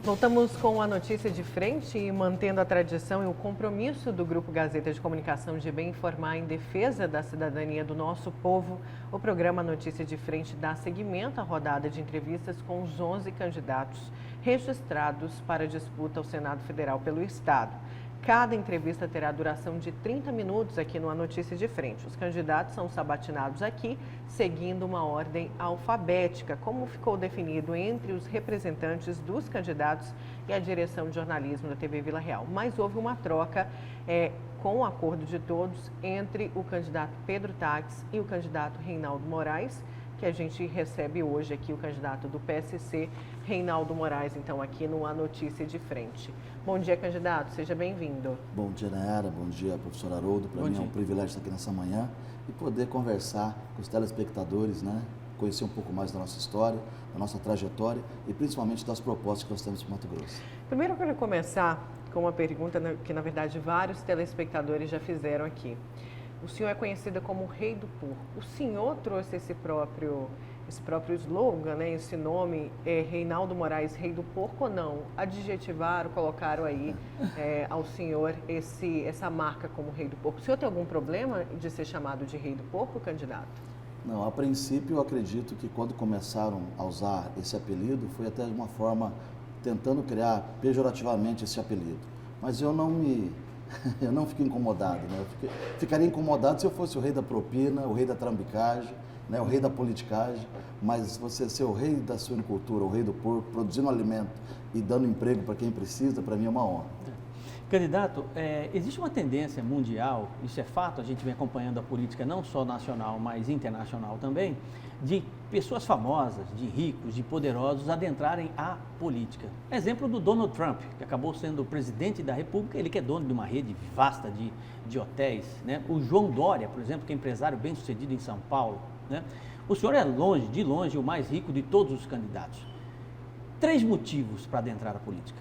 Voltamos com a notícia de frente e mantendo a tradição e o compromisso do Grupo Gazeta de Comunicação de bem informar em defesa da cidadania do nosso povo. O programa Notícia de Frente dá seguimento à rodada de entrevistas com os 11 candidatos registrados para a disputa ao Senado Federal pelo Estado. Cada entrevista terá duração de 30 minutos aqui no A Notícia de Frente. Os candidatos são sabatinados aqui, seguindo uma ordem alfabética, como ficou definido entre os representantes dos candidatos e a direção de jornalismo da TV Vila Real. Mas houve uma troca com o acordo de todos entre o candidato Pedro Táxi e o candidato Reinaldo Moraes, que a gente recebe hoje aqui o candidato do PSC, Reinaldo Moraes, então aqui no A Notícia de Frente. Bom dia, candidato, seja bem-vindo. Bom dia, Nayara, bom dia, professor Haroldo. Para mim é um privilégio estar aqui nessa manhã e poder conversar com os telespectadores, né? Conhecer um pouco mais da nossa história, da nossa trajetória e principalmente das propostas que nós temos para o Mato Grosso. Primeiro eu quero começar com uma pergunta que, na verdade, vários telespectadores já fizeram aqui. O senhor é conhecido como o Rei do Porco. O senhor trouxe esse próprio slogan, né? Esse nome, Reinaldo Moraes, Rei do Porco, ou não? Adjetivaram, colocaram aí ao senhor essa marca como Rei do Porco. O senhor tem algum problema de ser chamado de Rei do Porco, candidato? Não, a princípio eu acredito que quando começaram a usar esse apelido, foi até de uma forma tentando criar pejorativamente esse apelido. Mas eu não fico incomodado, né? Eu ficaria incomodado se eu fosse o rei da propina, o rei da trambicagem, né? O rei da politicagem, mas você ser o rei da suinocultura, o rei do porco, produzindo alimento e dando emprego para quem precisa, para mim é uma honra. Candidato, existe uma tendência mundial, isso é fato, a gente vem acompanhando a política não só nacional, mas internacional também, de pessoas famosas, de ricos, de poderosos adentrarem a política. Exemplo do Donald Trump, que acabou sendo o presidente da República, ele que é dono de uma rede vasta de hotéis, né? O João Dória, por exemplo, que é empresário bem-sucedido em São Paulo, né? O senhor é de longe, o mais rico de todos os candidatos. 3 motivos para adentrar a política.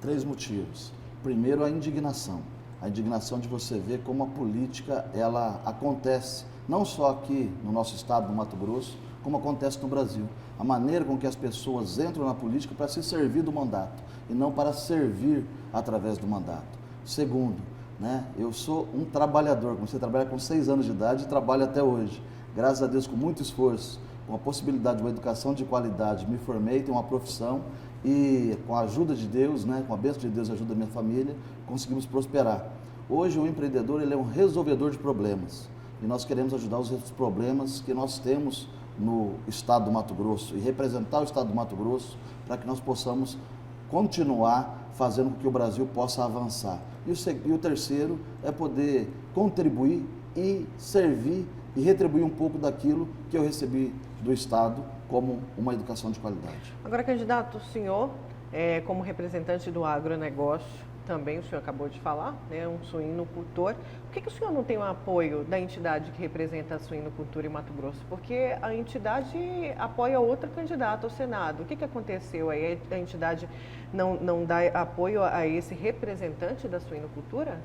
3 motivos. Primeiro, a indignação. A indignação de você ver como a política ela acontece, não só aqui no nosso estado, no Mato Grosso, como acontece no Brasil. A maneira com que as pessoas entram na política para se servir do mandato e não para servir através do mandato. Segundo, né, eu sou um trabalhador, comecei a trabalhar com 6 anos de idade e trabalho até hoje. Graças a Deus, com muito esforço, com a possibilidade de uma educação de qualidade, me formei, tenho uma profissão e com a ajuda de Deus, né, com a bênção de Deus e a ajuda da minha família, conseguimos prosperar. Hoje o empreendedor ele é um resolvedor de problemas e nós queremos ajudar os problemas que nós temos no estado do Mato Grosso e representar o estado do Mato Grosso para que nós possamos continuar fazendo com que o Brasil possa avançar. E o terceiro é poder contribuir e servir e retribuir um pouco daquilo que eu recebi do Estado como uma educação de qualidade. Agora, candidato, o senhor, como representante do agronegócio, também o senhor acabou de falar, né, um suinocultor, por que o senhor não tem o apoio da entidade que representa a suinocultura em Mato Grosso? Porque a entidade apoia outro candidato ao Senado. O que aconteceu aí? A entidade não dá apoio a esse representante da suinocultura?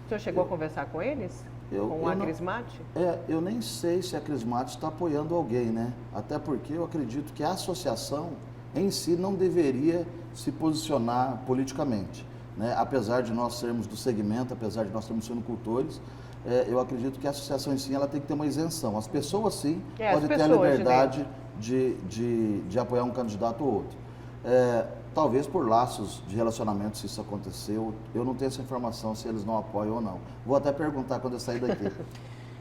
O senhor chegou a conversar com eles? Com a Crismate? Eu nem sei se a Crismate está apoiando alguém, né? Até porque eu acredito que a associação em si não deveria se posicionar politicamente, né? Apesar de nós sermos do segmento, apesar de nós sermos suinocultores, eu acredito que a associação em si ela tem que ter uma isenção. As pessoas sim podem ter a liberdade de apoiar um candidato ou outro. Talvez por laços de relacionamento, se isso aconteceu, eu não tenho essa informação se eles não apoiam ou não. Vou até perguntar quando eu sair daqui.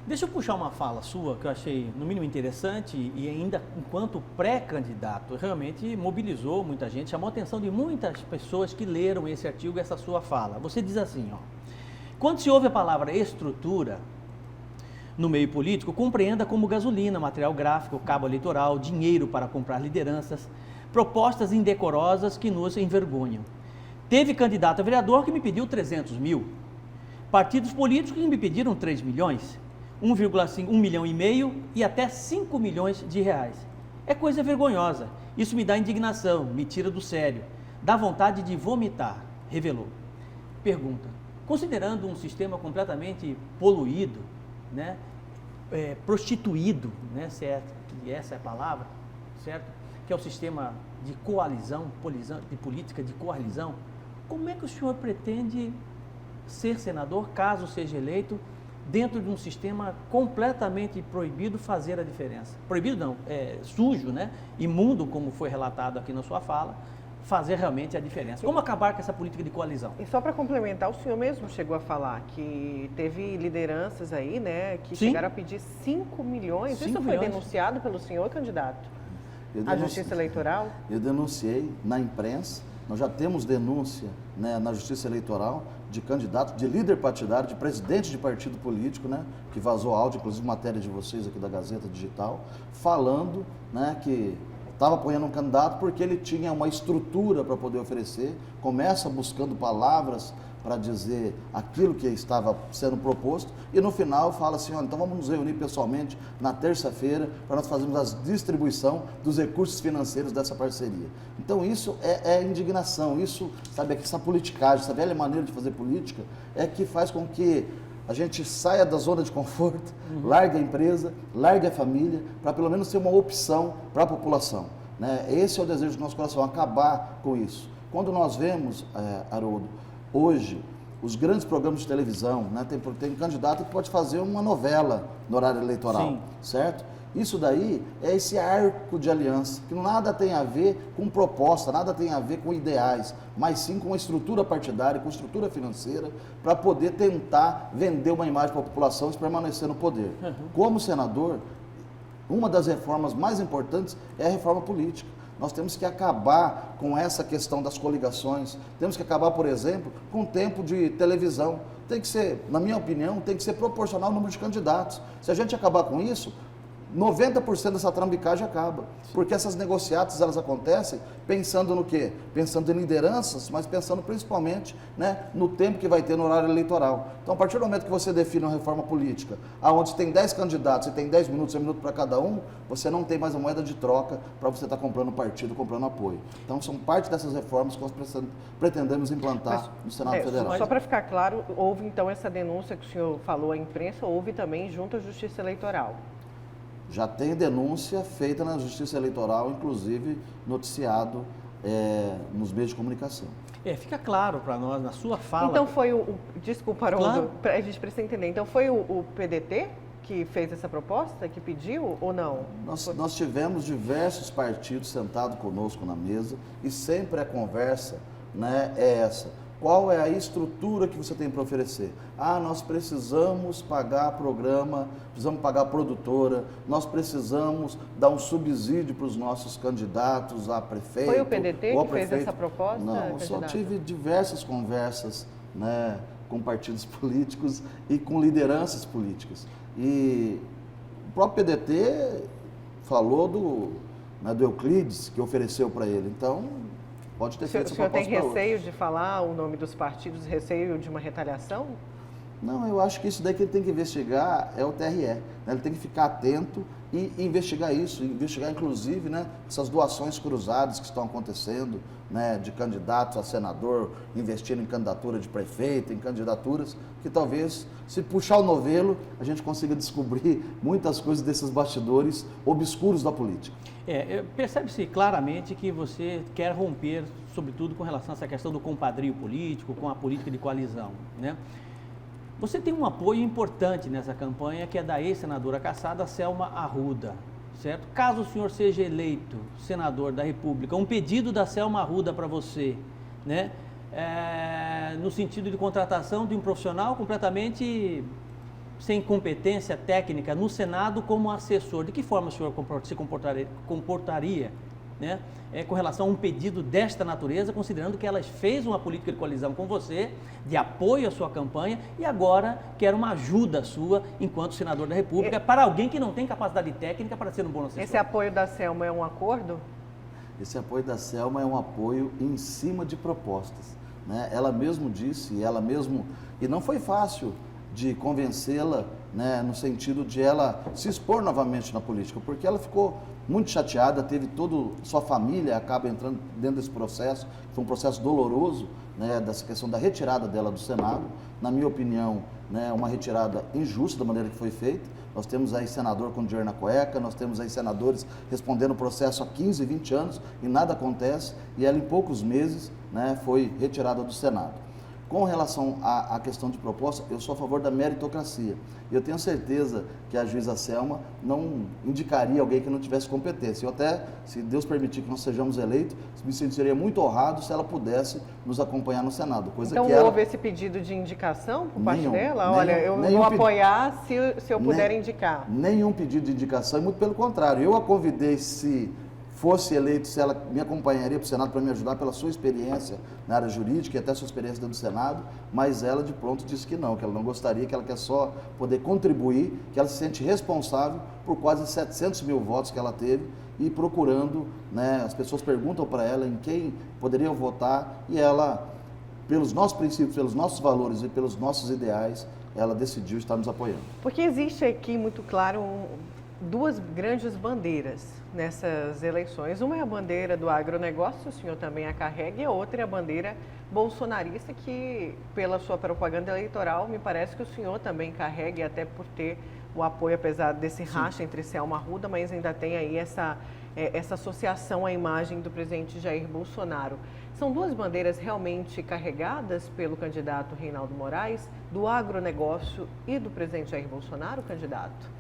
Deixa eu puxar uma fala sua que eu achei no mínimo interessante e ainda enquanto pré-candidato realmente mobilizou muita gente, chamou a atenção de muitas pessoas que leram esse artigo, essa sua fala. Você diz assim, ó, quando se ouve a palavra estrutura no meio político, compreenda como gasolina, material gráfico, cabo eleitoral, dinheiro para comprar lideranças, propostas indecorosas que nos envergonham. Teve candidato a vereador que me pediu 300 mil, partidos políticos que me pediram 3 milhões, 1,5 milhão e meio e até 5 milhões de reais. É coisa vergonhosa, isso me dá indignação, me tira do sério, dá vontade de vomitar, revelou. Pergunta, considerando um sistema completamente poluído, né, prostituído, né, certo? E essa é a palavra, certo? Que é o sistema de coalizão, de política de coalizão, como é que o senhor pretende ser senador, caso seja eleito, dentro de um sistema completamente proibido fazer a diferença? Proibido não, sujo, né? Imundo, como foi relatado aqui na sua fala, fazer realmente a diferença. Como acabar com essa política de coalizão? E só para complementar, o senhor mesmo chegou a falar que teve lideranças aí, né, que Sim. chegaram a pedir 5 milhões. 5 Isso foi milhões. denunciado pelo senhor, candidato? Eu A Justiça Eleitoral? Eu denunciei na imprensa, nós já temos denúncia, né, na Justiça Eleitoral de candidato, de líder partidário, de presidente de partido político, né, que vazou áudio, inclusive matéria de vocês aqui da Gazeta Digital, falando, né, que estava apoiando um candidato porque ele tinha uma estrutura para poder oferecer, começa buscando palavras para dizer aquilo que estava sendo proposto e no final fala assim, olha, então vamos nos reunir pessoalmente na terça-feira para nós fazermos a distribuição dos recursos financeiros dessa parceria. Então isso é indignação, isso, sabe, essa politicagem, essa velha maneira de fazer política é que faz com que a gente saia da zona de conforto, largue a empresa, largue a família, para pelo menos ter uma opção para a população, né? Esse é o desejo do nosso coração, acabar com isso. Quando nós vemos, Haroldo, hoje, os grandes programas de televisão, né, tem candidato que pode fazer uma novela no horário eleitoral, Sim. certo? Isso daí é esse arco de aliança, que nada tem a ver com proposta, nada tem a ver com ideais, mas sim com a estrutura partidária, com a estrutura financeira, para poder tentar vender uma imagem para a população e permanecer no poder. Como senador, uma das reformas mais importantes é a reforma política. Nós temos que acabar com essa questão das coligações, temos que acabar, por exemplo, com o tempo de televisão. Tem que ser, na minha opinião, tem que ser proporcional ao número de candidatos. Se a gente acabar com isso, 90% dessa trambicagem acaba, porque essas negociatas elas acontecem pensando no quê? Pensando em lideranças, mas pensando principalmente, né, no tempo que vai ter no horário eleitoral. Então, a partir do momento que você define uma reforma política, onde tem 10 candidatos e tem 10 minutos, 1 minuto para cada um, você não tem mais a moeda de troca para você estar comprando partido, comprando apoio. Então, são parte dessas reformas que nós pretendemos implantar no Senado Federal. Só para ficar claro, houve então essa denúncia que o senhor falou à imprensa, houve também junto à Justiça Eleitoral. Já tem denúncia feita na Justiça Eleitoral, inclusive noticiado nos meios de comunicação. Fica claro para nós, na sua fala... Então foi desculpa, Haroldo, Claro. a gente precisa entender, então foi o PDT que fez essa proposta, que pediu ou não? Nós tivemos diversos partidos sentados conosco na mesa e sempre a conversa, né, é essa. Qual é a estrutura que você tem para oferecer? Nós precisamos pagar programa, precisamos pagar produtora, nós precisamos dar um subsídio para os nossos candidatos a prefeito. Foi o PDT ou a que fez prefeito. essa proposta, Não, candidato? só tive diversas conversas, né, com partidos políticos e com lideranças políticas. E o próprio PDT falou do Euclides, que ofereceu para ele. Então, pode ter feito essa proposta. O senhor tem para receio de falar o nome dos partidos, receio de uma retaliação? Não, eu acho que isso daí que ele tem que investigar é o TRE. Né? Ele tem que ficar atento e investigar isso, investigar inclusive, né, essas doações cruzadas que estão acontecendo, né, de candidatos a senador, investindo em candidatura de prefeito, em candidaturas, que talvez, se puxar o novelo, a gente consiga descobrir muitas coisas desses bastidores obscuros da política. Percebe-se claramente que você quer romper, sobretudo com relação a essa questão do compadrio político, com a política de coalizão, né? Você tem um apoio importante nessa campanha, que é da ex-senadora cassada Selma Arruda, certo? Caso o senhor seja eleito senador da República, um pedido da Selma Arruda para você, né? No sentido de contratação de um profissional completamente sem competência técnica no Senado como assessor, de que forma o senhor se comportaria, né, com relação a um pedido desta natureza, considerando que ela fez uma política de coalizão com você, de apoio à sua campanha, e agora quer uma ajuda sua, enquanto senador da República, para alguém que não tem capacidade técnica para ser um bom assessor? Esse apoio da Selma é um acordo? Esse apoio da Selma é um apoio em cima de propostas, né? Ela mesmo disse, e não foi fácil de convencê-la, né, no sentido de ela se expor novamente na política, porque ela ficou muito chateada, teve sua família acaba entrando dentro desse processo, foi um processo doloroso, né, dessa questão da retirada dela do Senado. Na minha opinião, né, uma retirada injusta da maneira que foi feita. Nós temos aí senador com dinheiro na cueca, nós temos aí senadores respondendo o processo há 15, 20 anos e nada acontece, e ela em poucos meses, né, foi retirada do Senado. Com relação à questão de proposta, eu sou a favor da meritocracia. Eu tenho certeza que a juíza Selma não indicaria alguém que não tivesse competência. Eu até, se Deus permitir que nós sejamos eleitos, me sentiria muito honrado se ela pudesse nos acompanhar no Senado. Coisa então que ela... houve esse pedido de indicação por parte Nenhum, dela? nenhum, Olha, eu vou apoiar se eu puder indicar. Nenhum pedido de indicação, e muito pelo contrário. Eu a convidei, se fosse eleito, se ela me acompanharia para o Senado para me ajudar pela sua experiência na área jurídica e até a sua experiência dentro do Senado, mas ela de pronto disse que ela não gostaria, que ela quer só poder contribuir, que ela se sente responsável por quase 700 mil votos que ela teve e procurando, né, as pessoas perguntam para ela em quem poderiam votar e ela, pelos nossos princípios, pelos nossos valores e pelos nossos ideais, ela decidiu estar nos apoiando. Porque existe aqui, muito claro, duas grandes bandeiras nessas eleições. Uma é a bandeira do agronegócio, o senhor também a carrega, e a outra é a bandeira bolsonarista, que pela sua propaganda eleitoral, me parece que o senhor também carrega, e até por ter o apoio, apesar desse racha entre Selma Arruda, mas ainda tem aí essa associação à imagem do presidente Jair Bolsonaro. São duas bandeiras realmente carregadas pelo candidato Reinaldo Moraes, do agronegócio e do presidente Jair Bolsonaro, candidato?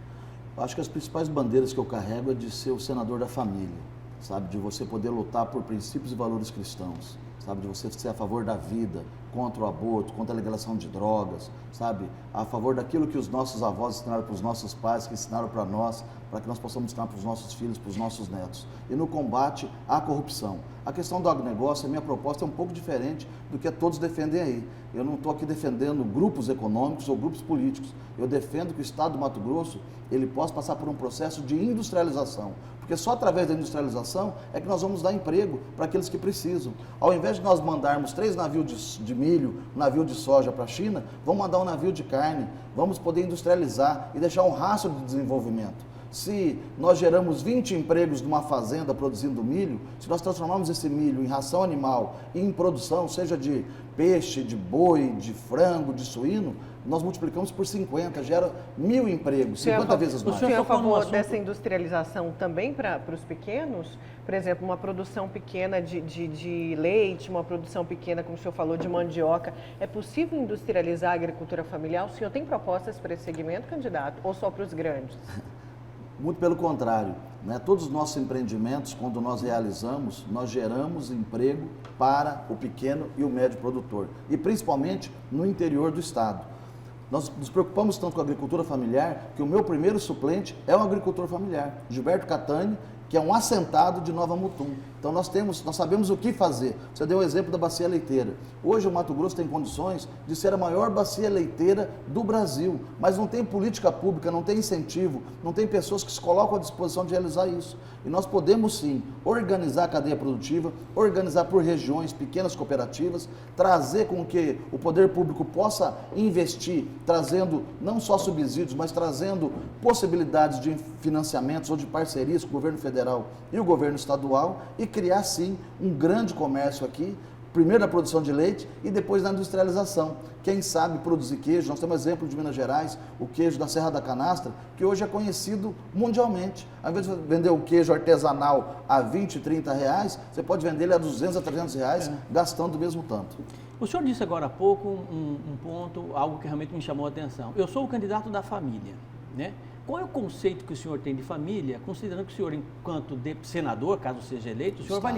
Acho que as principais bandeiras que eu carrego é de ser o senador da família, sabe? De você poder lutar por princípios e valores cristãos, sabe? De você ser a favor da vida, contra o aborto, contra a legalização de drogas, sabe? A favor daquilo que os nossos avós ensinaram para os nossos pais, que ensinaram para nós, para que nós possamos ensinar para os nossos filhos, para os nossos netos. E no combate à corrupção. A questão do agronegócio, a minha proposta é um pouco diferente do que todos defendem aí. Eu não estou aqui defendendo grupos econômicos ou grupos políticos. Eu defendo que o Estado do Mato Grosso ele possa passar por um processo de industrialização. Porque só através da industrialização é que nós vamos dar emprego para aqueles que precisam. Ao invés de nós mandarmos 3 navios de milho, um navio de soja para a China, vamos mandar um navio de carne, vamos poder industrializar e deixar um rastro de desenvolvimento. Se nós geramos 20 empregos numa fazenda produzindo milho, se nós transformarmos esse milho em ração animal e em produção, seja de peixe, de boi, de frango, de suíno, nós multiplicamos por 50, gera 1.000 empregos, 50 vezes mais. O senhor é a favor dessa industrialização também para os pequenos? Por exemplo, uma produção pequena de leite, uma produção pequena, como o senhor falou, de mandioca. É possível industrializar a agricultura familiar? O senhor tem propostas para esse segmento, candidato, ou só para os grandes? Muito pelo contrário, né? Todos os nossos empreendimentos, quando nós realizamos, nós geramos emprego para o pequeno e o médio produtor, e principalmente no interior do estado. Nós nos preocupamos tanto com a agricultura familiar, que o meu primeiro suplente é um agricultor familiar, Gilberto Catani, que é um assentado de Nova Mutum. Então nós sabemos o que fazer. Você deu o exemplo da bacia leiteira. Hoje o Mato Grosso tem condições de ser a maior bacia leiteira do Brasil, mas não tem política pública, não tem incentivo, não tem pessoas que se colocam à disposição de realizar isso. E nós podemos sim organizar a cadeia produtiva, organizar por regiões, pequenas cooperativas, trazer com que o poder público possa investir, trazendo não só subsídios, mas trazendo possibilidades de financiamentos ou de parcerias com o governo federal e o governo estadual e criar sim um grande comércio aqui, primeiro na produção de leite e depois na industrialização. Quem sabe produzir queijo, nós temos exemplo de Minas Gerais, o queijo da Serra da Canastra, que hoje é conhecido mundialmente. Ao invés de vender o queijo artesanal a 20, 30 reais, você pode vender ele a 200, a 300 reais, gastando o mesmo tanto. O senhor disse agora há pouco um ponto, algo que realmente me chamou a atenção. Eu sou o candidato da família, né? Qual é o conceito que o senhor tem de família, considerando que o senhor, enquanto senador, caso seja eleito, o senhor vai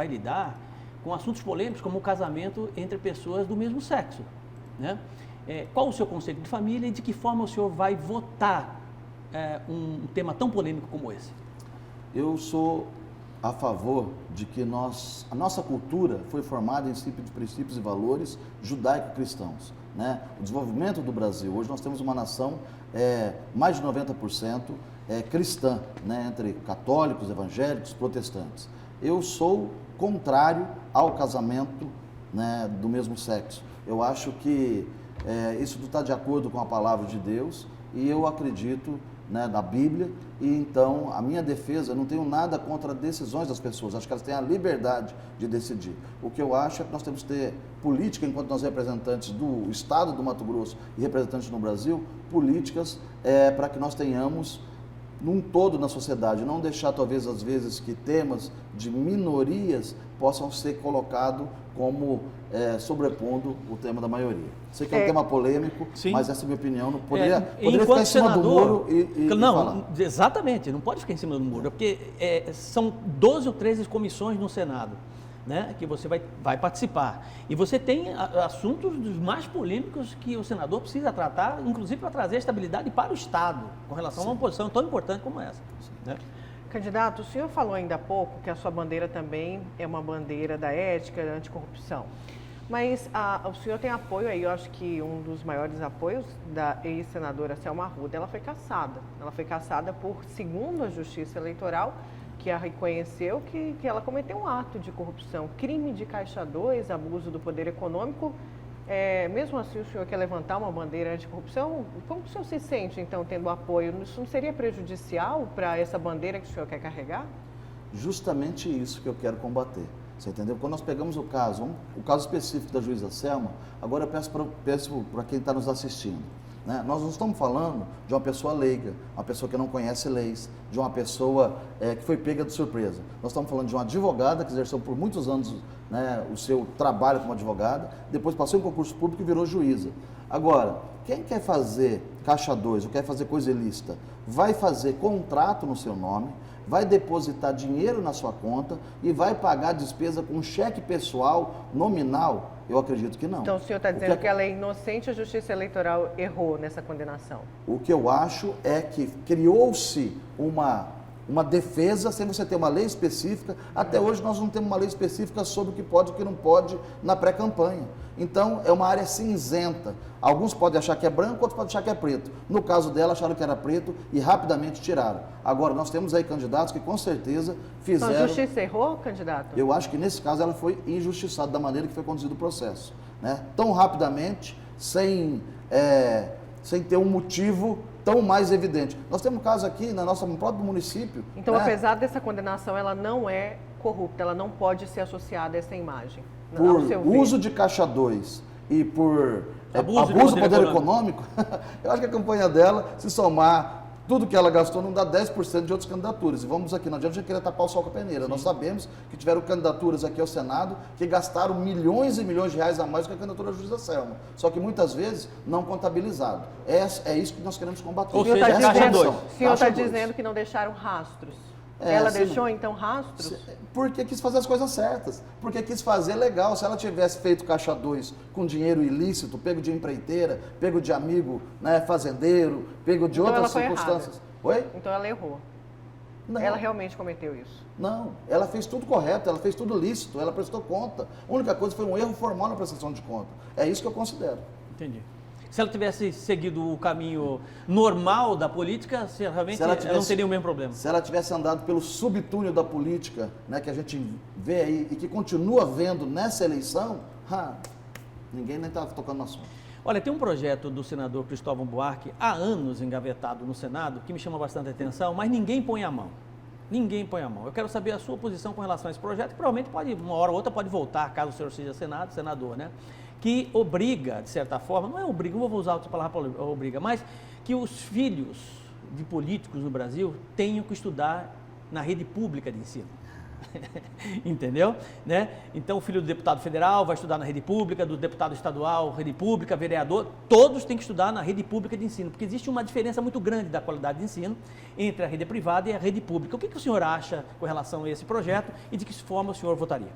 lidar com assuntos polêmicos como o casamento entre pessoas do mesmo sexo, né? Qual o seu conceito de família e de que forma o senhor vai votar um tema tão polêmico como esse? Eu sou a favor de que a nossa cultura foi formada em princípios e valores judaico-cristãos, né? O desenvolvimento do Brasil, hoje nós temos uma nação mais de 90% cristã, né? Entre católicos, evangélicos, protestantes. Eu sou contrário ao casamento, né, do mesmo sexo. Eu acho que Isso tudo está de acordo com a palavra de Deus e eu acredito, né, na Bíblia, e então a minha defesa, eu não tenho nada contra decisões das pessoas, acho que elas têm a liberdade de decidir. O que eu acho é que nós temos que ter política, enquanto nós representantes do Estado do Mato Grosso e representantes no Brasil, políticas para que nós tenhamos num todo na sociedade, não deixar talvez às vezes que temas de minorias possam ser colocados como sobrepondo o tema da maioria. Sei que é um tema polêmico, sim, mas essa é a minha opinião, não poderia enquanto ficar em cima do muro não, falar. Exatamente, não pode ficar em cima do muro, porque são 12 ou 13 comissões no Senado, né, que você vai participar. E você tem assuntos dos mais polêmicos que o senador precisa tratar, inclusive para trazer estabilidade para o Estado, com relação a uma posição tão importante como essa. Né? Candidato, o senhor falou ainda há pouco que a sua bandeira também é uma bandeira da ética, da anticorrupção. Mas o senhor tem apoio aí, eu acho que um dos maiores apoios da ex-senadora Selma Arruda, ela foi cassada. Ela foi cassada por, segundo a Justiça Eleitoral, que a reconheceu que ela cometeu um ato de corrupção, crime de caixa 2, abuso do poder econômico. Mesmo assim, o senhor quer levantar uma bandeira anticorrupção? Como o senhor se sente, então, tendo apoio? Isso não seria prejudicial para essa bandeira que o senhor quer carregar? Justamente isso que eu quero combater. Você entendeu? Quando nós pegamos o caso específico da juíza Selma, agora eu peço para quem está nos assistindo. Né? Nós não estamos falando de uma pessoa leiga, uma pessoa que não conhece leis, de uma pessoa que foi pega de surpresa. Nós estamos falando de uma advogada que exerceu por muitos anos, né, o seu trabalho como advogada, depois passou em concurso público e virou juíza. Agora, quem quer fazer caixa 2 ou quer fazer coisa ilícita, vai fazer contrato no seu nome, vai depositar dinheiro na sua conta e vai pagar a despesa com um cheque pessoal nominal? Eu acredito que não. Então o senhor está dizendo que ela é inocente e a Justiça Eleitoral errou nessa condenação? O que eu acho é que criou-se uma defesa sem você ter uma lei específica. Até hoje nós não temos uma lei específica sobre o que pode e o que não pode na pré-campanha. Então é uma área cinzenta. Alguns podem achar que é branco, outros podem achar que é preto. No caso dela, acharam que era preto e rapidamente tiraram. Agora, nós temos aí candidatos que com certeza fizeram... Então a Justiça errou, candidato? Eu acho que nesse caso ela foi injustiçada da maneira que foi conduzido o processo. Né? Tão rapidamente, sem ter um motivo tão mais evidente. Nós temos um caso aqui no próprio município. Então, né? Apesar dessa condenação, ela não é corrupta, ela não pode ser associada a essa imagem. Por uso de caixa 2 e por abuso do poder econômico, eu acho que a campanha dela, se somar tudo que ela gastou, não dá 10% de outras candidaturas. E vamos aqui, não adianta a gente querer tapar o sol com a peneira. Sim. Nós sabemos que tiveram candidaturas aqui ao Senado que gastaram milhões e milhões de reais a mais do que a candidatura da juíza Selma. Só que muitas vezes não contabilizado. É isso que nós queremos combater. O senhor está dizendo que não deixaram rastros. Ela deixou, então, rastros? Porque quis fazer as coisas certas, porque quis fazer legal. Se ela tivesse feito caixa 2 com dinheiro ilícito, pego de empreiteira, pego de amigo, né, fazendeiro, pego de então outras circunstâncias. Oi? Então ela errou. Não. Ela realmente cometeu isso? Não, ela fez tudo correto, ela fez tudo lícito, ela prestou conta. A única coisa foi um erro formal na prestação de conta. É isso que eu considero. Entendi. Se ela tivesse seguido o caminho normal da política, realmente ela não teria o mesmo problema. Se ela tivesse andado pelo subtúnel da política, né, que a gente vê aí e que continua vendo nessa eleição, ninguém nem estava tocando no assunto. Olha, tem um projeto do senador Cristóvão Buarque, há anos engavetado no Senado, que me chama bastante atenção, mas ninguém põe a mão. Ninguém põe a mão. Eu quero saber a sua posição com relação a esse projeto, que provavelmente uma hora ou outra pode voltar, caso o senhor seja senador, né? Que obriga, de certa forma, não é obriga, não vou usar outra palavra para obriga, mas que os filhos de políticos no Brasil tenham que estudar na rede pública de ensino. Entendeu? Né? Então o filho do deputado federal vai estudar na rede pública, do deputado estadual, rede pública, vereador, todos têm que estudar na rede pública de ensino, porque existe uma diferença muito grande da qualidade de ensino entre a rede privada e a rede pública. O que o senhor acha com relação a esse projeto e de que forma o senhor votaria?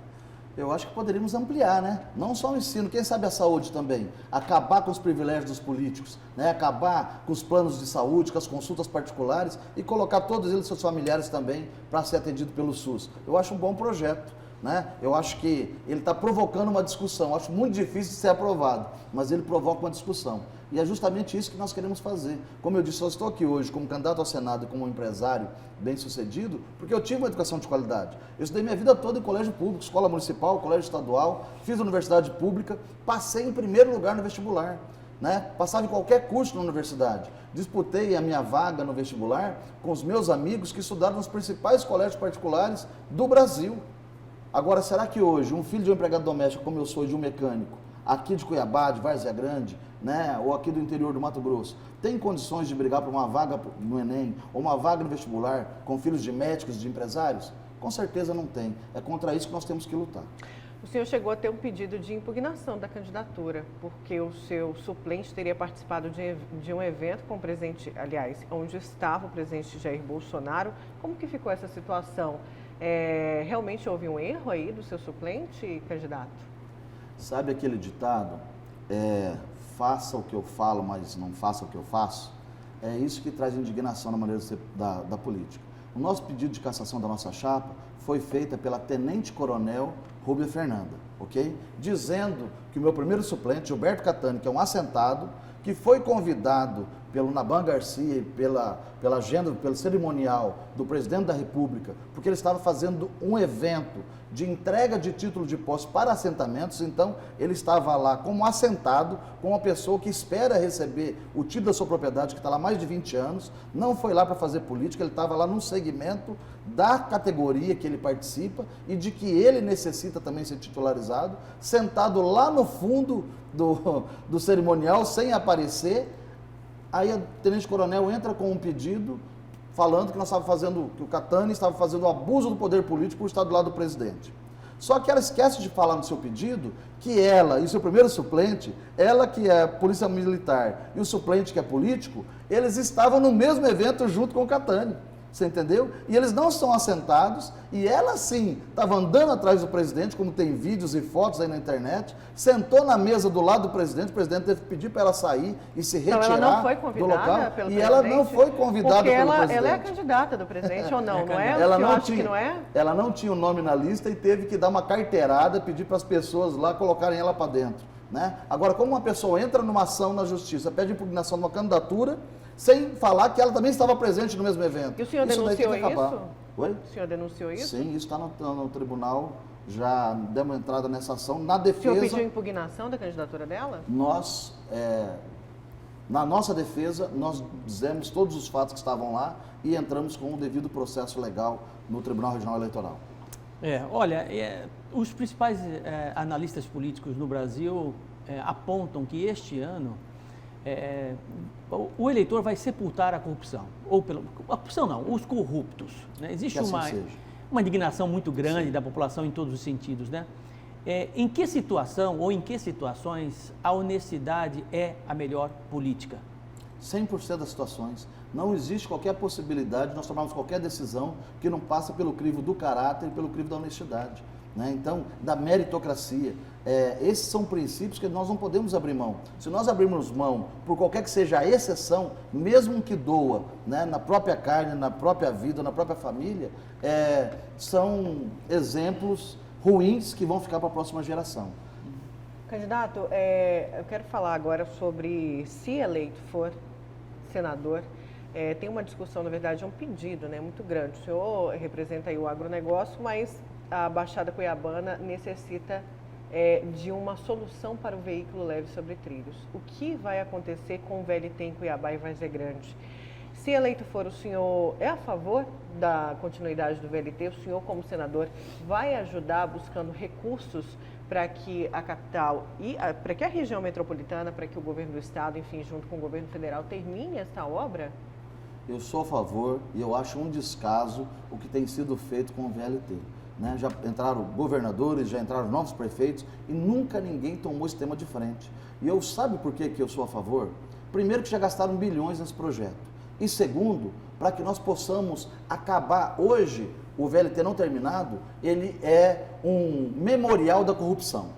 Eu acho que poderíamos ampliar, né? Não só o ensino, quem sabe a saúde também. Acabar com os privilégios dos políticos, né? Acabar com os planos de saúde, com as consultas particulares e colocar todos eles, seus familiares também, para ser atendido pelo SUS. Eu acho um bom projeto, né? Eu acho que ele está provocando uma discussão. Eu acho muito difícil de ser aprovado, mas ele provoca uma discussão. E é justamente isso que nós queremos fazer. Como eu disse, eu estou aqui hoje como candidato ao Senado e como empresário bem-sucedido, porque eu tive uma educação de qualidade. Eu estudei minha vida toda em colégio público, escola municipal, colégio estadual, fiz universidade pública, passei em primeiro lugar no vestibular. né? Passava em qualquer curso na universidade. Disputei a minha vaga no vestibular com os meus amigos que estudaram nos principais colégios particulares do Brasil. Agora, será que hoje um filho de um empregado doméstico, como eu sou, de um mecânico, aqui de Cuiabá, de Várzea Grande, né, ou aqui do interior do Mato Grosso, tem condições de brigar por uma vaga no Enem, ou uma vaga no vestibular, com filhos de médicos, de empresários? Com certeza não tem. É contra isso que nós temos que lutar. O senhor chegou a ter um pedido de impugnação da candidatura, porque o seu suplente teria participado de um evento com o presidente, aliás, onde estava o presidente Jair Bolsonaro. Como que ficou essa situação? Realmente houve um erro aí do seu suplente, candidato? Sabe aquele ditado, faça o que eu falo, mas não faça o que eu faço? É isso que traz indignação na maneira de ser da política. O nosso pedido de cassação da nossa chapa foi feita pela Tenente-Coronel Rúbia Fernanda, ok? Dizendo que o meu primeiro suplente, Gilberto Catani, que é um assentado, que foi convidado pelo Naban Garcia e pela agenda, pelo cerimonial do presidente da República, porque ele estava fazendo um evento de entrega de título de posse para assentamentos, então ele estava lá como assentado, com uma pessoa que espera receber o título da sua propriedade, que está lá há mais de 20 anos, não foi lá para fazer política, ele estava lá num segmento da categoria que ele participa e de que ele necessita também ser titularizado, sentado lá no fundo do cerimonial, sem aparecer. Aí a tenente-coronel entra com um pedido falando que nós estávamos fazendo, que o Catani estava fazendo o abuso do poder político por estar do lado do presidente. Só que ela esquece de falar no seu pedido que ela e o seu primeiro suplente, ela que é polícia militar e o suplente que é político, eles estavam no mesmo evento junto com o Catani. Você entendeu? E eles não são assentados, e ela sim estava andando atrás do presidente, como tem vídeos e fotos aí na internet, sentou na mesa do lado do presidente, o presidente teve que pedir para ela sair e se retirar então, ela não foi do convidada local. pelo E presidente? ela não foi convidada porque pelo presidente. Ela é a candidata do presidente ou não? Não é? Ela O senhor não acha tinha, que não é? ela não tinha o nome na lista e teve que dar uma carteirada, pedir para as pessoas lá colocarem ela para dentro, né? Agora, como uma pessoa entra numa ação na justiça, pede impugnação de uma candidatura, sem falar que ela também estava presente no mesmo evento. E o senhor denunciou isso? Oi? O senhor denunciou isso? Sim, isso está no tribunal, já demos entrada nessa ação. Na O defesa, senhor pediu impugnação da candidatura dela? nós, na nossa defesa, nós dizemos todos os fatos que estavam lá e entramos com o devido processo legal no Tribunal Regional Eleitoral. Olha, os principais analistas políticos no Brasil apontam que este ano o eleitor vai sepultar a corrupção, a corrupção não, os corruptos, né? Existe Que assim seja. uma indignação muito grande Sim. da população em todos os sentidos, né? Em que situação ou em que situações a honestidade é a melhor política? 100% das situações. Não existe qualquer possibilidade de nós tomarmos qualquer decisão que não passe pelo crivo do caráter e pelo crivo da honestidade, né? Então, da meritocracia. Esses são princípios que nós não podemos abrir mão. Se nós abrirmos mão por qualquer que seja a exceção, mesmo que doa, né, na própria carne, na própria vida, na própria família, são exemplos ruins que vão ficar para a próxima geração. Candidato, eu quero falar agora sobre, se eleito for senador, tem uma discussão, na verdade, é um pedido, né, muito grande. O senhor representa aí o agronegócio, mas a Baixada Cuiabana necessita de uma solução para o veículo leve sobre trilhos. O que vai acontecer com o VLT em Cuiabá e Várzea Grande? Se eleito for, o senhor é a favor da continuidade do VLT? O senhor, como senador, vai ajudar buscando recursos para que a capital e para que a região metropolitana, para que o governo do estado, enfim, junto com o governo federal, termine essa obra? Eu sou a favor e eu acho um descaso o que tem sido feito com o VLT. Né? Já entraram governadores, já entraram novos prefeitos e nunca ninguém tomou esse tema de frente. E eu sabe por que eu sou a favor? Primeiro que já gastaram bilhões nesse projeto. E segundo, para que nós possamos acabar hoje, o VLT não terminado, ele é um memorial da corrupção.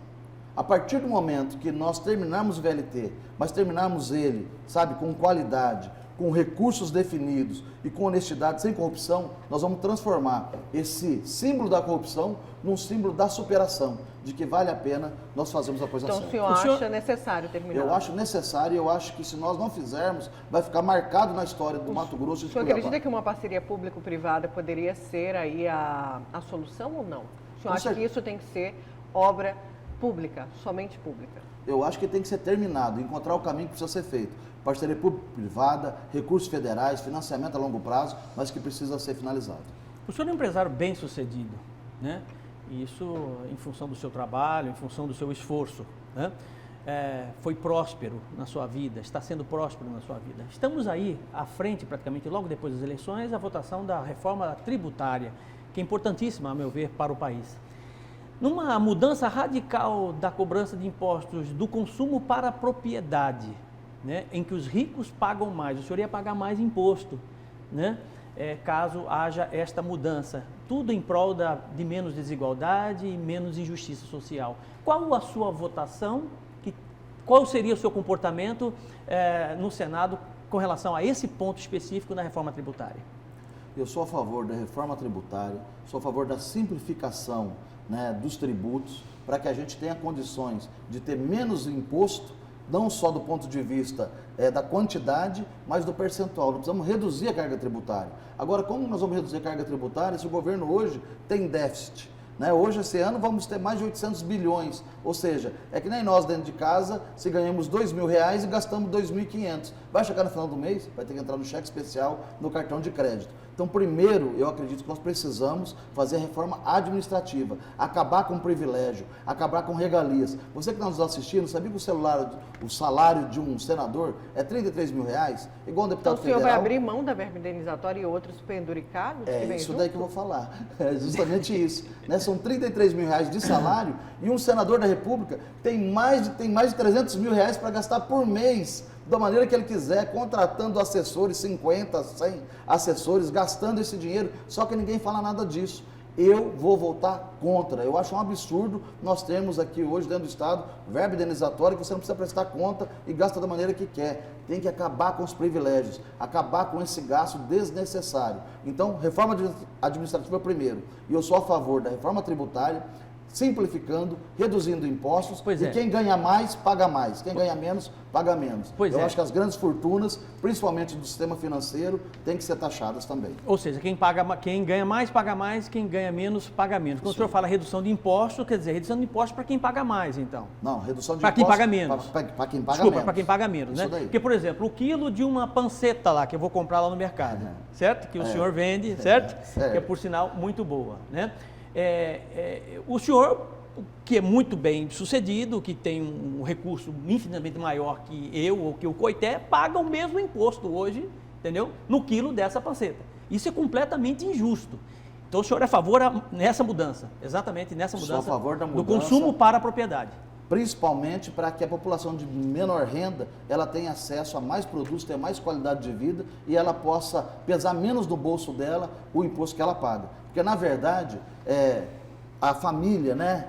A partir do momento que nós terminarmos o VLT, mas terminarmos ele, sabe, com qualidade, com recursos definidos e com honestidade, sem corrupção, nós vamos transformar esse símbolo da corrupção num símbolo da superação, de que vale a pena nós fazermos a coisa certa. Então o senhor acha necessário terminar? Eu acho necessário e eu acho que se nós não fizermos, vai ficar marcado na história do Mato Grosso e de Cuiabá. O senhor acredita que uma parceria público-privada poderia ser aí a solução ou não? O senhor acha que isso tem que ser obra Pública, somente pública. Eu acho que tem que ser terminado, encontrar o caminho que precisa ser feito. Parceria público-privada, recursos federais, financiamento a longo prazo, mas que precisa ser finalizado. O senhor é um empresário bem-sucedido, né? Isso em função do seu trabalho, em função do seu esforço, né? Foi próspero na sua vida, está sendo próspero na sua vida. Estamos aí à frente, praticamente logo depois das eleições, a votação da reforma tributária, que é importantíssima, a meu ver, para o país. Numa mudança radical da cobrança de impostos do consumo para a propriedade, né, em que os ricos pagam mais, o senhor ia pagar mais imposto, né, caso haja esta mudança. Tudo em prol de menos desigualdade e menos injustiça social. Qual a sua votação? Qual seria o seu comportamento no Senado com relação a esse ponto específico na reforma tributária? Eu sou a favor da reforma tributária, sou a favor da simplificação, né, dos tributos, para que a gente tenha condições de ter menos imposto, não só do ponto de vista da quantidade, mas do percentual. Nós precisamos reduzir a carga tributária. Agora, como nós vamos reduzir a carga tributária se o governo hoje tem déficit? Né? Hoje, esse ano, vamos ter mais de 800 bilhões, ou seja, é que nem nós dentro de casa, se ganhamos R$2.000 e gastamos 2.500. Vai chegar no final do mês, vai ter que entrar no cheque especial, no cartão de crédito. Então, primeiro, eu acredito que nós precisamos fazer a reforma administrativa, acabar com o privilégio, acabar com regalias. Você que está nos assistindo, sabia que o salário de um senador é R$33.000? Igual um deputado federal. Então, o senhor vai abrir mão da verba indenizatória e outros penduricados? É isso daí que eu vou falar. É justamente isso. Né? São R$33.000 de salário e um senador da República tem mais de R$300.000 para gastar por mês, da maneira que ele quiser, contratando assessores, 50, 100 assessores, gastando esse dinheiro, só que ninguém fala nada disso. Eu vou votar contra. Eu acho um absurdo nós termos aqui hoje dentro do Estado verba indenizatória que você não precisa prestar conta e gasta da maneira que quer. Tem que acabar com os privilégios, acabar com esse gasto desnecessário. Então, reforma administrativa primeiro. E eu sou a favor da reforma tributária, simplificando, reduzindo impostos, e quem ganha mais, paga mais. Quem ganha menos, paga menos. Eu acho que as grandes fortunas, principalmente do sistema financeiro, têm que ser taxadas também. Ou seja, quem ganha mais, paga mais, quem ganha menos, paga menos. Quando o senhor fala redução de impostos, quer dizer, redução de impostos para quem paga mais, então. Não, redução de impostos... Para quem paga menos. Para quem paga Desculpa, menos. para quem paga menos, né? Porque, por exemplo, o quilo de uma panceta lá, que eu vou comprar lá no mercado, certo? Que o senhor vende, certo? Que é, por sinal, muito boa, né? O senhor, que é muito bem sucedido, que tem um recurso infinitamente maior que eu ou que o Coité, paga o mesmo imposto hoje, entendeu? No quilo dessa panceta. Isso é completamente injusto. Então o senhor é a favor nessa mudança, exatamente nessa mudança, sou a favor da mudança do consumo para a propriedade. Principalmente para que a população de menor renda, ela tenha acesso a mais produtos, tenha mais qualidade de vida e ela possa pesar menos no bolso dela o imposto que ela paga. Porque, na verdade, a família, né,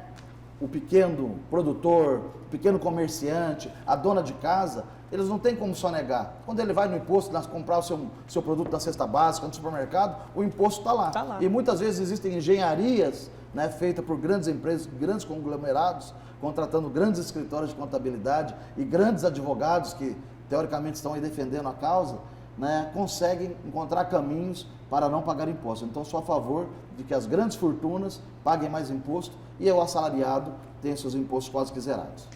o pequeno produtor, o pequeno comerciante, a dona de casa, eles não têm como sonegar. Quando ele vai no imposto comprar o seu produto da cesta básica no supermercado, o imposto está lá. Tá lá. E muitas vezes existem engenharias, né, feitas por grandes empresas, grandes conglomerados, contratando grandes escritórios de contabilidade e grandes advogados que, teoricamente, estão aí defendendo a causa, né, conseguem encontrar caminhos para não pagar imposto. Então, sou a favor de que as grandes fortunas paguem mais imposto e o assalariado tenha seus impostos quase que zerados.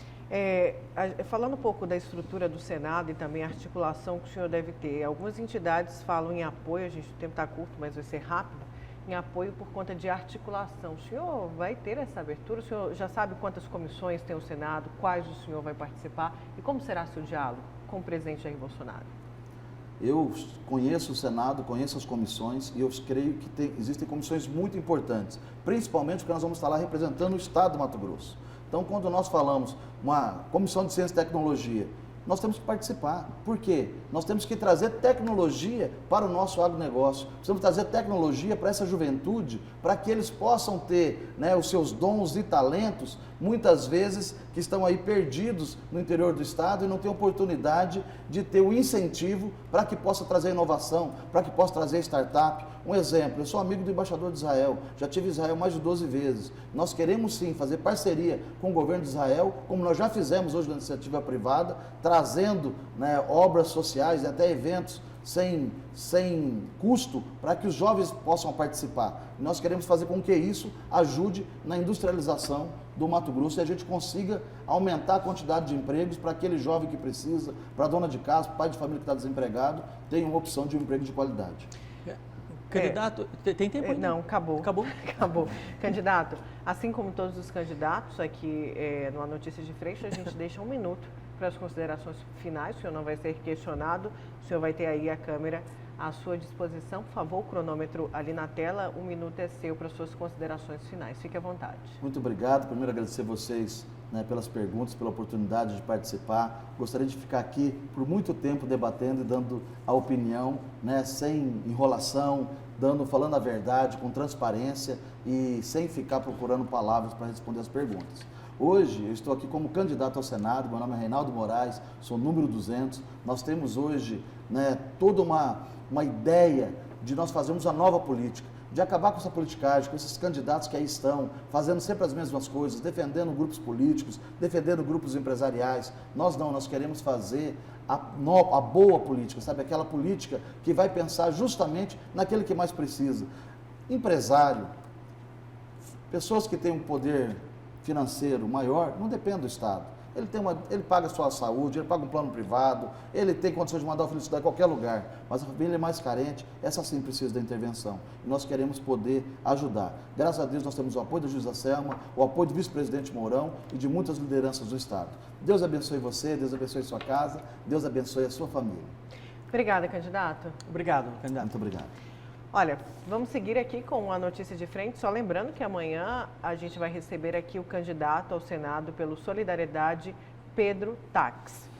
Falando um pouco da estrutura do Senado e também a articulação que o senhor deve ter, algumas entidades falam em apoio, o tempo está curto, mas vai ser rápido, em apoio por conta de articulação. O senhor vai ter essa abertura? O senhor já sabe quantas comissões tem o Senado, quais o senhor vai participar e como será seu diálogo com o presidente Jair Bolsonaro? Eu conheço o Senado, conheço as comissões e eu creio que existem comissões muito importantes, principalmente porque nós vamos estar lá representando o Estado do Mato Grosso. Então, quando nós falamos uma comissão de ciência e tecnologia, nós temos que participar. Por quê? Nós temos que trazer tecnologia para o nosso agronegócio. Precisamos trazer tecnologia para essa juventude, para que eles possam ter, né, os seus dons e talentos, muitas vezes que estão aí perdidos no interior do estado e não têm oportunidade de ter o incentivo para que possa trazer inovação, para que possa trazer startup. Um exemplo, eu sou amigo do embaixador de Israel, já tive em Israel mais de 12 vezes. Nós queremos sim fazer parceria com o governo de Israel, como nós já fizemos hoje na iniciativa privada, trazendo, né, obras sociais e até eventos sem custo, para que os jovens possam participar. E nós queremos fazer com que isso ajude na industrialização do Mato Grosso e a gente consiga aumentar a quantidade de empregos para aquele jovem que precisa, para a dona de casa, para o pai de família que está desempregado, tenha uma opção de um emprego de qualidade. Candidato, tem tempo ainda? Não, acabou. Acabou? Acabou. Candidato, assim como todos os candidatos aqui no Notícias de Frente, a gente deixa 1 minuto para as considerações finais. O senhor não vai ser questionado, o senhor vai ter aí a câmera à sua disposição. Por favor, o cronômetro ali na tela, 1 minuto é seu para as suas considerações finais. Fique à vontade. Muito obrigado. Primeiro, agradecer vocês, né, pelas perguntas, pela oportunidade de participar. Gostaria de ficar aqui por muito tempo debatendo e dando a opinião, né, sem enrolação, falando a verdade, com transparência e sem ficar procurando palavras para responder as perguntas. Hoje, eu estou aqui como candidato ao Senado, meu nome é Reinaldo Moraes, sou número 200. Nós temos hoje, né, toda uma ideia de nós fazermos uma nova política, de acabar com essa politicagem, com esses candidatos que aí estão, fazendo sempre as mesmas coisas, defendendo grupos políticos, defendendo grupos empresariais. Nós não, nós queremos fazer a boa política, sabe? Aquela política que vai pensar justamente naquele que mais precisa. Empresário, pessoas que têm um poder financeiro maior, não depende do Estado. Ele paga a sua saúde, ele paga um plano privado, ele tem condições de mandar o filho estudar em qualquer lugar, mas a família é mais carente, essa sim precisa da intervenção. E nós queremos poder ajudar. Graças a Deus nós temos o apoio da juíza Selma, o apoio do vice-presidente Mourão e de muitas lideranças do Estado. Deus abençoe você, Deus abençoe sua casa, Deus abençoe a sua família. Obrigada, candidato. Obrigado, candidato. Muito obrigado. Olha, vamos seguir aqui com a notícia de frente, só lembrando que amanhã a gente vai receber aqui o candidato ao Senado pelo Solidariedade, Pedro Tax.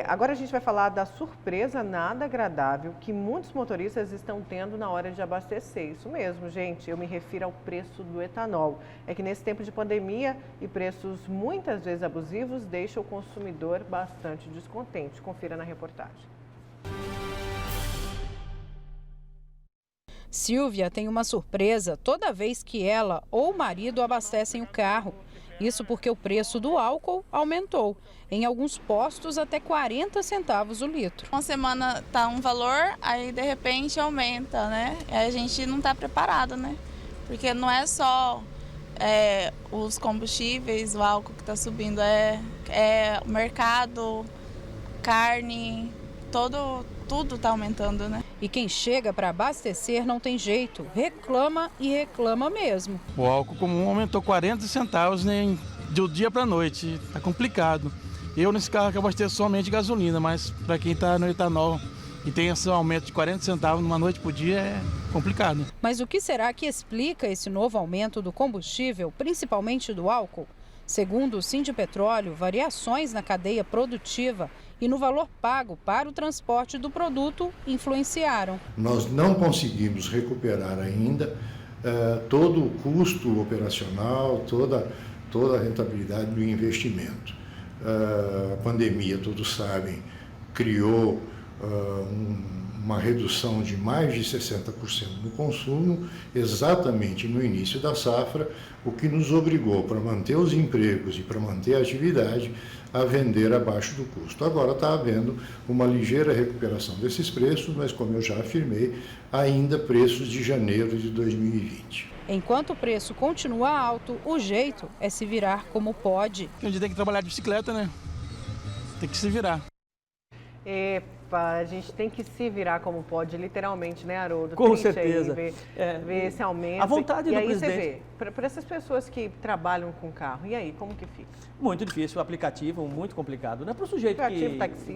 Agora a gente vai falar da surpresa nada agradável que muitos motoristas estão tendo na hora de abastecer. Isso mesmo, gente, eu me refiro ao preço do etanol. É que nesse tempo de pandemia e preços muitas vezes abusivos, deixa o consumidor bastante descontente. Confira na reportagem. Silvia tem uma surpresa toda vez que ela ou o marido abastecem o carro. Isso porque o preço do álcool aumentou. Em alguns postos, até 40 centavos o litro. Uma semana tá um valor, aí de repente aumenta, né? E a gente não está preparado, né? Porque não é só os combustíveis, o álcool que está subindo, é o mercado, carne, tudo está aumentando, né? E quem chega para abastecer não tem jeito, reclama e reclama mesmo. O álcool comum aumentou 40 centavos de um dia para a noite, está complicado. Eu nesse carro que abasteço somente gasolina, mas para quem está no etanol e tem esse aumento de 40 centavos numa noite por dia é complicado. Mas o que será que explica esse novo aumento do combustível, principalmente do álcool? Segundo o Sindipetróleo, variações na cadeia produtiva e no valor pago para o transporte do produto influenciaram. Nós não conseguimos recuperar ainda todo o custo operacional, toda a rentabilidade do investimento. A pandemia, todos sabem, criou uma redução de mais de 60% no consumo, exatamente no início da safra, o que nos obrigou, para manter os empregos e para manter a atividade, a vender abaixo do custo. Agora está havendo uma ligeira recuperação desses preços, mas, como eu já afirmei, ainda preços de janeiro de 2020. Enquanto o preço continua alto, o jeito é se virar como pode. A gente tem que trabalhar de bicicleta, né? Tem que se virar. A gente tem que se virar como pode, literalmente, né, Haroldo? Com certeza. Ver esse aumento. A vontade do presidente. E aí você vê, para essas pessoas que trabalham com carro, e aí, como que fica? Muito difícil, o aplicativo muito complicado. Não é para o sujeito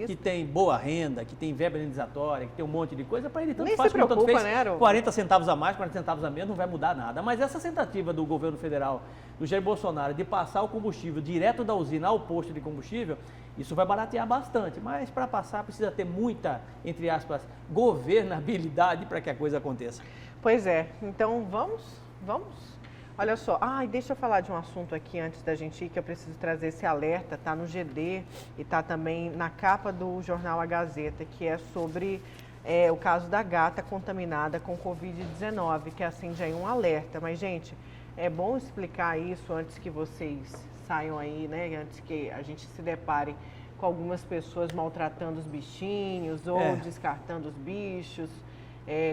que tem boa renda, que tem verba indenizatória, que tem um monte de coisa, para ele tanto Nem faz se como tanto preocupa, fez, né, Haroldo? 40 centavos a mais, 40 centavos a menos, não vai mudar nada. Mas essa tentativa do governo federal, do Jair Bolsonaro, de passar o combustível direto da usina ao posto de combustível, isso vai baratear bastante, mas para passar precisa ter muita, entre aspas, governabilidade para que a coisa aconteça. Pois é, então vamos? Olha só, deixa eu falar de um assunto aqui antes da gente ir, que eu preciso trazer esse alerta, tá no GD e tá também na capa do jornal A Gazeta, que é sobre o caso da gata contaminada com Covid-19, que acende aí um alerta. Mas, gente, é bom explicar isso antes que vocês saiam aí, né? Antes que a gente se depare com algumas pessoas maltratando os bichinhos ou descartando os bichos.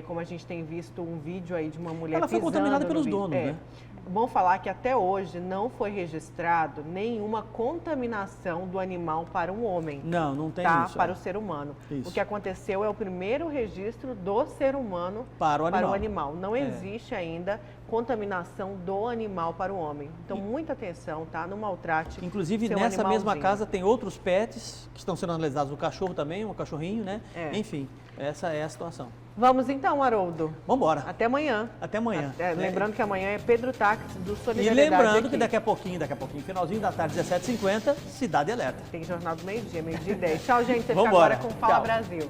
Como a gente tem visto um vídeo aí de uma mulher Ela foi pisando contaminada pelos no vídeo. donos, né? Bom falar que até hoje não foi registrado nenhuma contaminação do animal para um homem. Não tem isso. Para o ser humano. Isso. O que aconteceu é o primeiro registro do ser humano Para o animal. Não existe ainda contaminação do animal para o homem. Então, muita atenção, tá? Não maltrate. Inclusive, seu nessa mesma animalzinho. casa tem outros pets que estão sendo analisados. O cachorro também, um cachorrinho, né? Enfim, essa é a situação. Vamos então, Haroldo. Vamos embora. Até amanhã. Até amanhã. Lembrando que amanhã é Pedro Táxi do E Solidariedade. lembrando aqui. que daqui a pouquinho, finalzinho da tarde, 17h50, Cidade Alerta. Tem Jornal do Meio-Dia, 12h10. Tchau, gente. Você fica Vambora. agora com Fala Tchau. Brasil.